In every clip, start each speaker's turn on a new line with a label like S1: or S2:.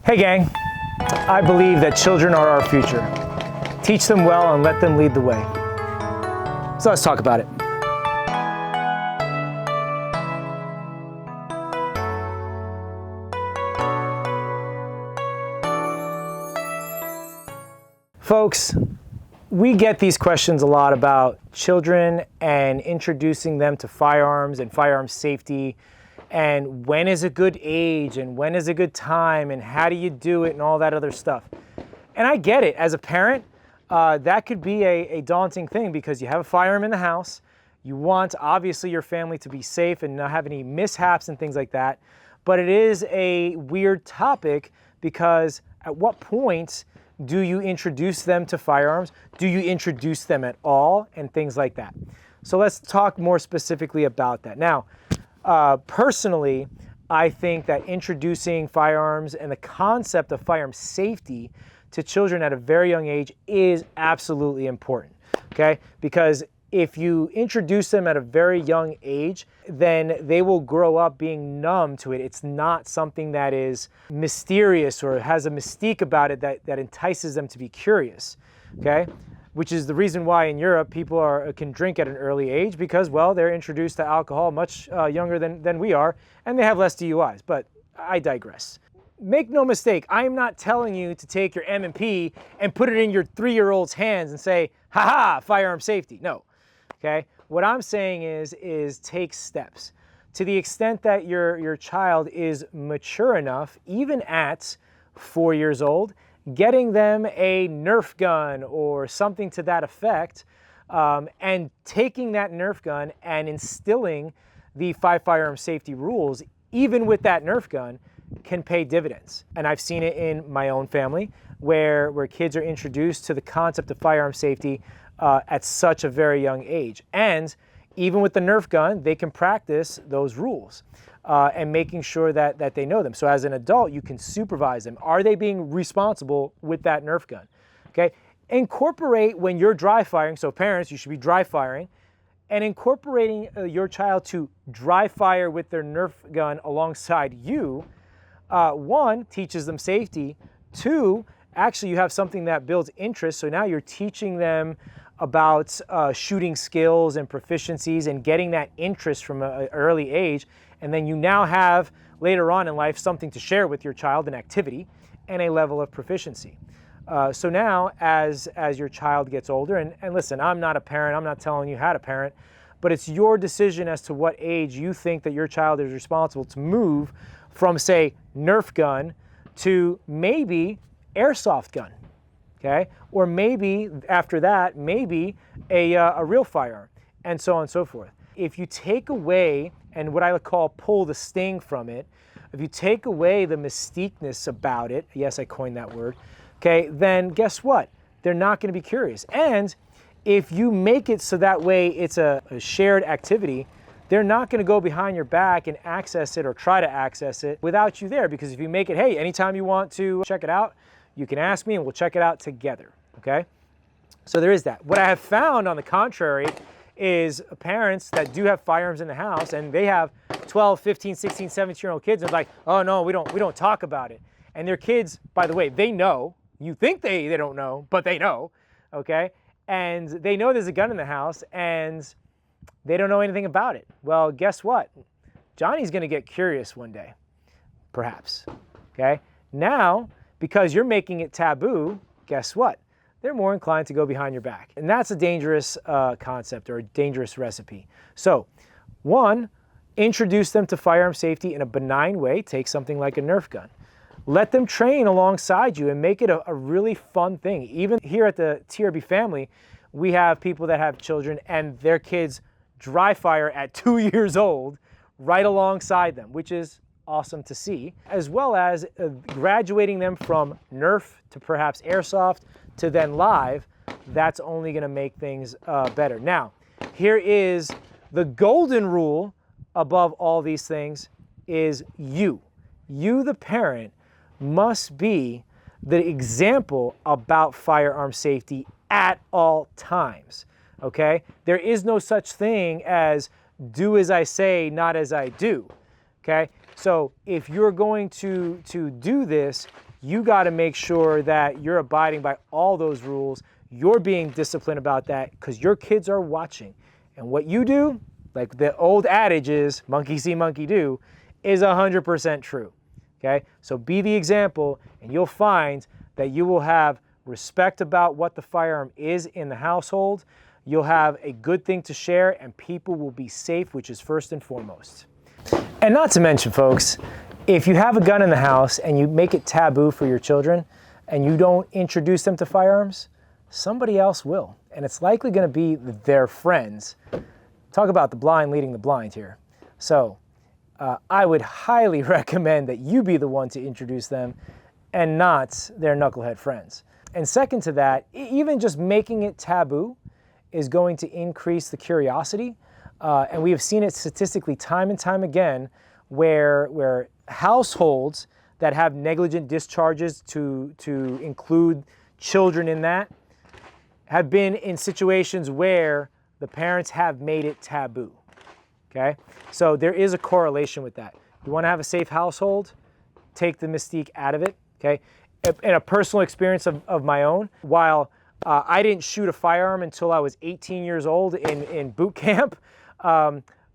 S1: Hey gang, I believe that children are our future. Teach them well and let them lead the way. So let's talk about it. Folks, we get these questions a lot about children and introducing them to firearms and firearms safety, and when is a good age and when is a good time and how do you do it and all that other stuff. And I get it. As a parent, that could be a daunting thing because you have a firearm in the house. You want, obviously, your family to be safe and not have any mishaps and things like that. But it is a weird topic because at what point do you introduce them to firearms? Do you introduce them at all? And things like that. So let's talk more specifically about that. Now, personally, I think that introducing firearms and the concept of firearm safety to children at a very young age is absolutely important, okay? Because if you introduce them at a very young age, then they will grow up being numb to it. It's not something that is mysterious or has a mystique about it that entices them to be curious, okay? Which is the reason why in Europe people can drink at an early age because, well, they're introduced to alcohol much younger than we are, and they have less DUIs, but I digress. Make no mistake, I'm not telling you to take your M&P and put it in your 3-year-old's hands and say, ha-ha, firearm safety. No, okay? What I'm saying is take steps. To the extent that your child is mature enough, even at 4 years old, getting them a Nerf gun or something to that effect, and taking that Nerf gun and instilling the 5 firearm safety rules, even with that Nerf gun, can pay dividends. And I've seen it in my own family where kids are introduced to the concept of firearm safety at such a very young age. And even with the Nerf gun, they can practice those rules and making sure that they know them. So as an adult, you can supervise them. Are they being responsible with that Nerf gun? Okay. Incorporate when you're dry firing. So parents, you should be dry firing, and incorporating your child to dry fire with their Nerf gun alongside you. One, teaches them safety. Two, actually you have something that builds interest. So now you're teaching them about shooting skills and proficiencies and getting that interest from an early age. And then you now have later on in life something to share with your child, an activity and a level of proficiency. So now as your child gets older, and listen, I'm not a parent, I'm not telling you how to parent, but it's your decision as to what age you think that your child is responsible to move from, say, Nerf gun to maybe airsoft gun, okay? Or maybe after that, maybe a real firearm, and so on and so forth. If you take away, and what I would call pull the sting from it, if you take away the mystiqueness about it, yes, I coined that word, okay, then guess what? They're not gonna be curious. And if you make it so that way it's a shared activity, they're not going to go behind your back and access it or try to access it without you there. Because if you make it, hey, anytime you want to check it out, you can ask me and we'll check it out together, okay? So there is that. What I have found, on the contrary, is parents that do have firearms in the house and they have 12, 15, 16, 17-year-old kids and like, oh no, we don't talk about it. And their kids, by the way, they know. You think they don't know, but they know, okay? And they know there's a gun in the house and they don't know anything about it. Well, guess what? Johnny's going to get curious one day, perhaps, okay? Now, because you're making it taboo, guess what? They're more inclined to go behind your back. And that's a dangerous concept or a dangerous recipe. So, one, introduce them to firearm safety in a benign way. Take something like a Nerf gun. Let them train alongside you and make it a really fun thing. Even here at the TRB family, we have people that have children and their kids dry fire at 2 years old right alongside them, which is awesome to see, as well as graduating them from Nerf to perhaps airsoft to then live. That's only going to make things better. Now, here is the golden rule above all these things is you, the parent, must be the example about firearm safety at all times. Okay? There is no such thing as do as I say, not as I do. Okay? So if you're going to do this, you got to make sure that you're abiding by all those rules. You're being disciplined about that because your kids are watching. And what you do, like the old adage is, monkey see, monkey do, is 100% true. Okay? So be the example, and you'll find that you will have respect about what the firearm is in the household. You'll have a good thing to share, and people will be safe, which is first and foremost. And not to mention, folks, if you have a gun in the house and you make it taboo for your children and you don't introduce them to firearms, somebody else will. And it's likely going to be their friends. Talk about the blind leading the blind here. So I would highly recommend that you be the one to introduce them and not their knucklehead friends. And second to that, even just making it taboo is going to increase the curiosity. And we have seen it statistically time and time again where households that have negligent discharges to include children in that have been in situations where the parents have made it taboo. Okay? So there is a correlation with that. You want to have a safe household? Take the mystique out of it. Okay? In a personal experience of my own, while I didn't shoot a firearm until I was 18 years old in boot camp,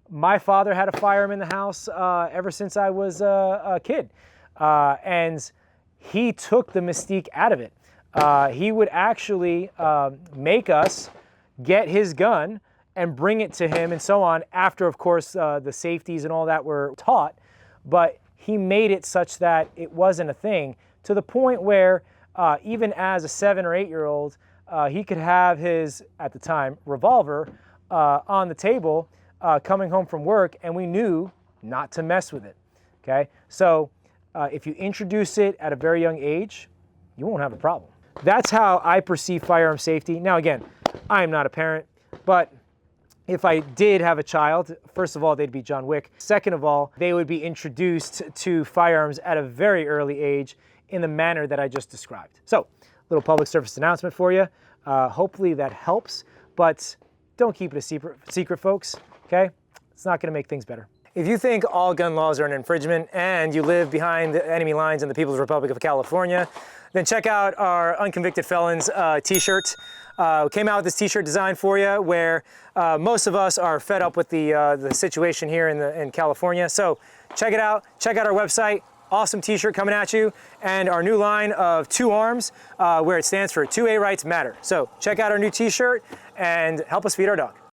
S1: my father had a firearm in the house ever since I was a kid. And he took the mystique out of it. He would actually make us get his gun and bring it to him and so on after, of course, the safeties and all that were taught. But he made it such that it wasn't a thing, to the point where even as a 7 or 8-year-old, he could have his, at the time, revolver on the table coming home from work, and we knew not to mess with it. Okay? So if you introduce it at a very young age, you won't have a problem. That's how I perceive firearm safety. Now, again, I am not a parent, but if I did have a child, first of all, they'd be John Wick. Second of all, they would be introduced to firearms at a very early age in the manner that I just described. So, little public service announcement for you. Hopefully that helps, but don't keep it a secret, folks, okay? It's not gonna make things better. If you think all gun laws are an infringement and you live behind the enemy lines in the People's Republic of California, then check out our Unconvicted Felons t-shirt. We came out with this t-shirt design for you where most of us are fed up with the situation here in California. So check it out. Check out our website. Awesome t-shirt coming at you. And our new line of 2 arms where it stands for 2A Rights Matter. So check out our new t-shirt and help us feed our dog.